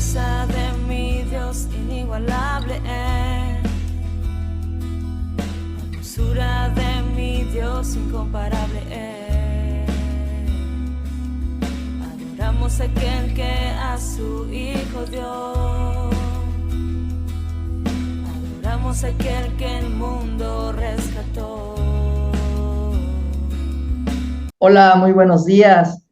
grandeza de mi Dios inigualable, la dulzura de mi Dios incomparable. Adoramos a aquel que a su Hijo dio, adoramos a aquel que el mundo rescató. Hola, muy buenos días.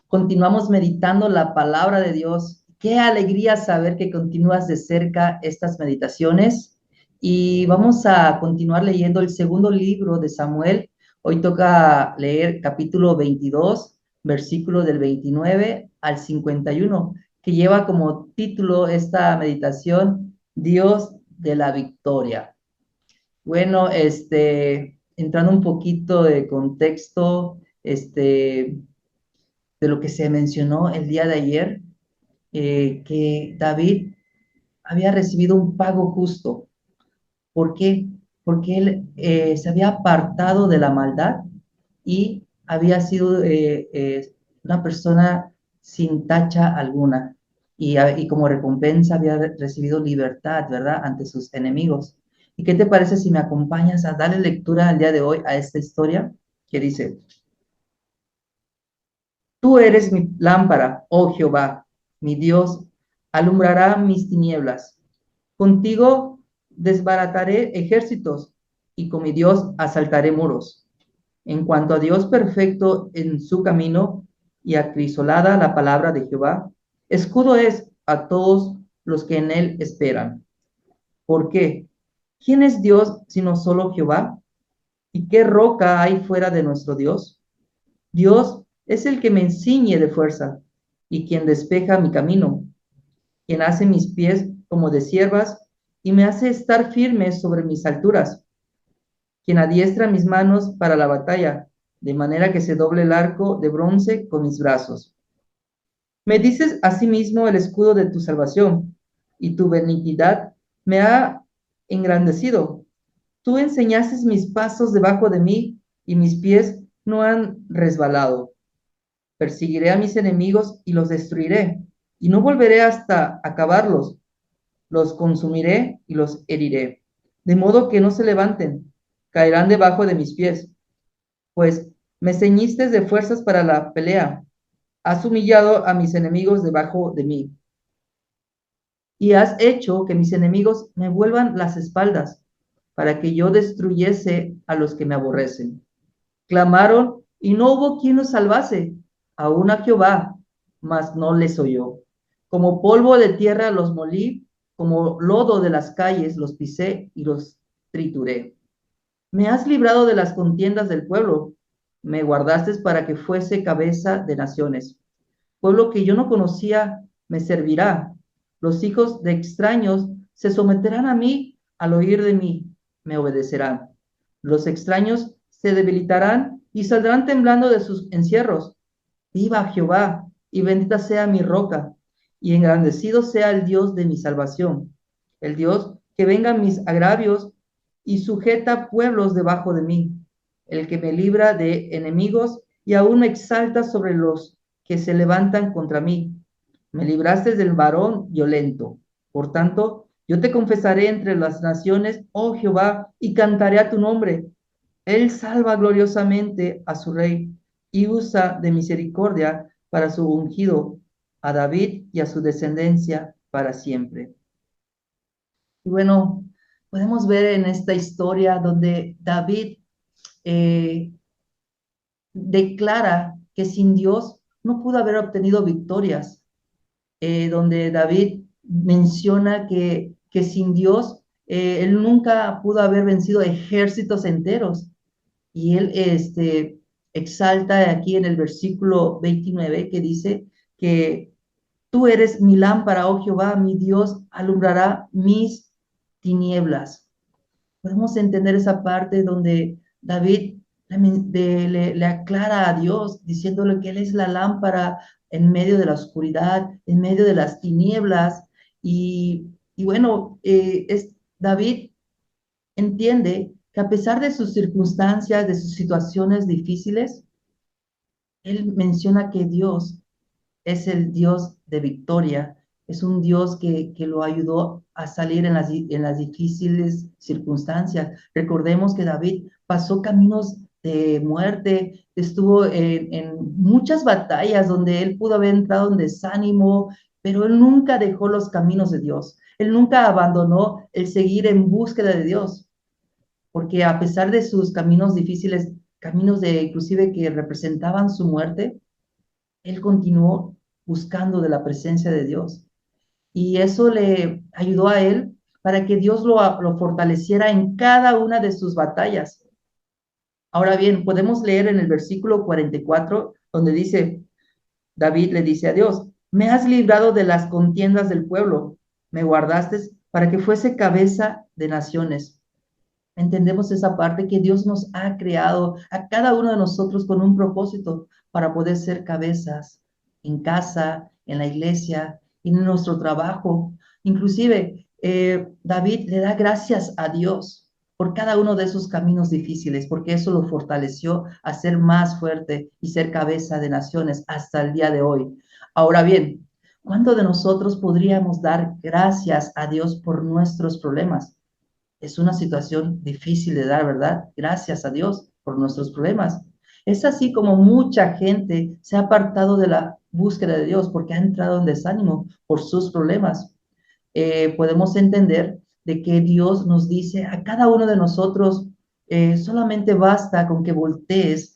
Continuamos meditando la palabra de Dios. Qué alegría saber que continúas de cerca estas meditaciones. Y vamos a continuar leyendo el segundo libro de Samuel. Hoy toca leer capítulo 22, versículo del 29 al 51, que lleva como título esta meditación, Dios de la victoria. Bueno, entrando un poquito de contexto, de lo que se mencionó el día de ayer, que David había recibido un pago justo. ¿Por qué? Porque él se había apartado de la maldad y había sido una persona sin tacha alguna. Y como recompensa había recibido libertad, ¿verdad?, ante sus enemigos. ¿Y qué te parece si me acompañas a darle lectura al día de hoy a esta historia que dice: Tú eres mi lámpara, oh Jehová, mi Dios, alumbrará mis tinieblas. Contigo desbarataré ejércitos y con mi Dios asaltaré muros. En cuanto a Dios perfecto en su camino y acrisolada la palabra de Jehová, escudo es a todos los que en él esperan. ¿Por qué? ¿Quién es Dios sino solo Jehová? ¿Y qué roca hay fuera de nuestro Dios? Dios es el que me ciñe de fuerza y quien despeja mi camino, quien hace mis pies como de ciervas y me hace estar firme sobre mis alturas, quien adiestra mis manos para la batalla, de manera que se doble el arco de bronce con mis brazos. Me dices asimismo el escudo de tu salvación, y tu benignidad me ha engrandecido. Tú enseñaste mis pasos debajo de mí, y mis pies no han resbalado. Perseguiré a mis enemigos y los destruiré, y no volveré hasta acabarlos. Los consumiré y los heriré, de modo que no se levanten, caerán debajo de mis pies. Pues me ceñiste de fuerzas para la pelea, has humillado a mis enemigos debajo de mí, y has hecho que mis enemigos me vuelvan las espaldas, para que yo destruyese a los que me aborrecen. Clamaron y no hubo quien los salvase, aún a Jehová, mas no les oyó. Como polvo de tierra los molí, como lodo de las calles los pisé y los trituré. Me has librado de las contiendas del pueblo, me guardaste para que fuese cabeza de naciones. Pueblo que yo no conocía me servirá. Los hijos de extraños se someterán a mí al oír de mí, me obedecerán. Los extraños se debilitarán y saldrán temblando de sus encierros. Viva Jehová y bendita sea mi roca y engrandecido sea el Dios de mi salvación, el Dios que venga mis agravios y sujeta pueblos debajo de mí, el que me libra de enemigos y aún me exalta sobre los que se levantan contra mí. Me libraste del varón violento. Por tanto, yo te confesaré entre las naciones, oh Jehová, y cantaré a tu nombre. Él salva gloriosamente a su rey y usa de misericordia para su ungido, a David y a su descendencia para siempre. Y bueno, podemos ver en esta historia donde David eh, declara que sin Dios no pudo haber obtenido victorias, donde David menciona que sin Dios él nunca pudo haber vencido ejércitos enteros. Y él exalta aquí en el versículo 29 que dice que tú eres mi lámpara, oh Jehová, mi Dios, alumbrará mis tinieblas. Podemos entender esa parte donde David le aclara a Dios, diciéndole que Él es la lámpara en medio de la oscuridad, en medio de las tinieblas. Y bueno, David entiende que a pesar de sus circunstancias, de sus situaciones difíciles, él menciona que Dios es el Dios de victoria, Es un Dios que lo ayudó a salir en las difíciles circunstancias. Recordemos que David pasó caminos de muerte, estuvo en muchas batallas donde él pudo haber entrado en desánimo, pero él nunca dejó los caminos de Dios. Él nunca abandonó el seguir en búsqueda de Dios, porque a pesar de sus caminos difíciles, caminos de inclusive que representaban su muerte, él continuó buscando de la presencia de Dios. Y eso le ayudó a él para que Dios lo fortaleciera en cada una de sus batallas. Ahora bien, podemos leer en el versículo 44, donde dice, David le dice a Dios, me has librado de las contiendas del pueblo, me guardaste para que fuese cabeza de naciones. Entendemos esa parte que Dios nos ha creado a cada uno de nosotros con un propósito para poder ser cabezas en casa, en la iglesia, en nuestro trabajo. Inclusive, David le da gracias a Dios por cada uno de esos caminos difíciles, porque eso lo fortaleció a ser más fuerte y ser cabeza de naciones hasta el día de hoy. Ahora bien, ¿cuánto de nosotros podríamos dar gracias a Dios por nuestros problemas? Es una situación difícil de dar, ¿verdad? Gracias a Dios por nuestros problemas. Es así como mucha gente se ha apartado de la búsqueda de Dios porque ha entrado en desánimo por sus problemas. Podemos entender de que Dios nos dice a cada uno de nosotros, solamente basta con que voltees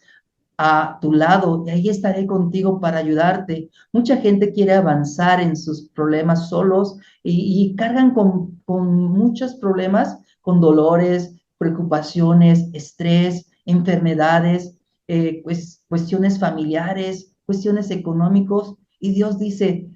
a tu lado y ahí estaré contigo para ayudarte. Mucha gente quiere avanzar en sus problemas solos y cargan con muchos problemas, con dolores, preocupaciones, estrés, enfermedades, pues, cuestiones familiares, cuestiones económicos. Y Dios dice,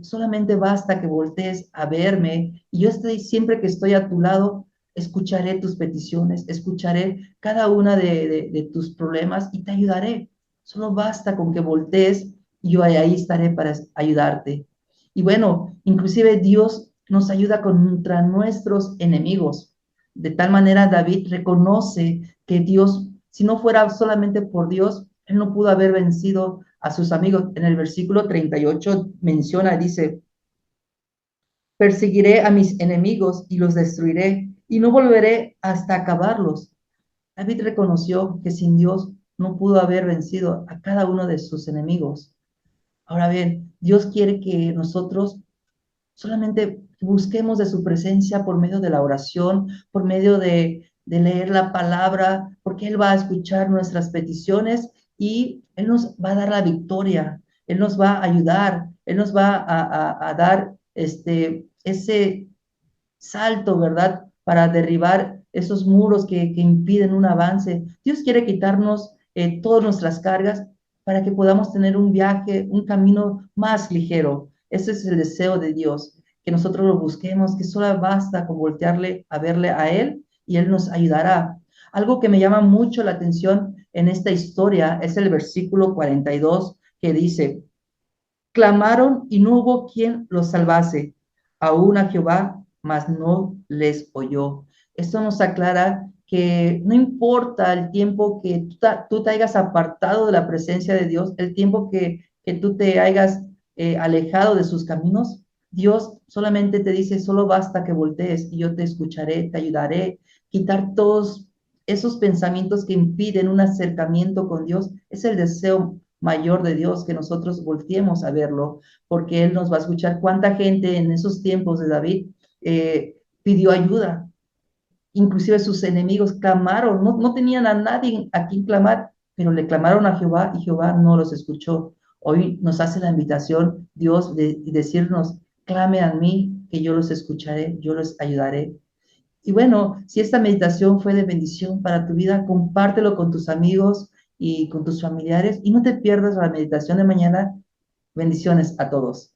solamente basta que voltees a verme y yo estoy siempre que estoy a tu lado, escucharé tus peticiones, escucharé cada una de tus problemas y te ayudaré. Solo basta con que voltees y yo ahí estaré para ayudarte. Y bueno, inclusive Dios nos ayuda contra nuestros enemigos. De tal manera David reconoce que Dios, si no fuera solamente por Dios, él no pudo haber vencido a sus amigos. En el versículo 38 menciona, dice, perseguiré a mis enemigos y los destruiré y no volveré hasta acabarlos. David reconoció que sin Dios no pudo haber vencido a cada uno de sus enemigos. Ahora bien, Dios quiere que nosotros solamente busquemos de su presencia por medio de la oración, por medio de leer la palabra, porque Él va a escuchar nuestras peticiones y Él nos va a dar la victoria, Él nos va a ayudar, Él nos va a dar ese salto, ¿verdad? Para derribar esos muros que impiden un avance. Dios quiere quitarnos todas nuestras cargas para que podamos tener un viaje, un camino más ligero. Ese es el deseo de Dios, que nosotros lo busquemos, que solo basta con voltearle a verle a Él y Él nos ayudará. Algo que me llama mucho la atención en esta historia es el versículo 42 que dice, clamaron y no hubo quien los salvase, aún a Jehová, mas no les oyó. Esto nos aclara que no importa el tiempo que tú te hayas apartado de la presencia de Dios, el tiempo que tú te hayas alejado de sus caminos, Dios solamente te dice, solo basta que voltees y yo te escucharé, te ayudaré, quitar todos esos pensamientos que impiden un acercamiento con Dios. Es el deseo mayor de Dios, que nosotros volteemos a verlo, porque Él nos va a escuchar. ¿Cuánta gente en esos tiempos de David pidió ayuda? Inclusive sus enemigos clamaron, no tenían a nadie a quien clamar, pero le clamaron a Jehová y Jehová no los escuchó. Hoy nos hace la invitación Dios de decirnos, clame a mí, que yo los escucharé, yo los ayudaré. Y bueno, si esta meditación fue de bendición para tu vida, compártelo con tus amigos y con tus familiares y no te pierdas la meditación de mañana. Bendiciones a todos.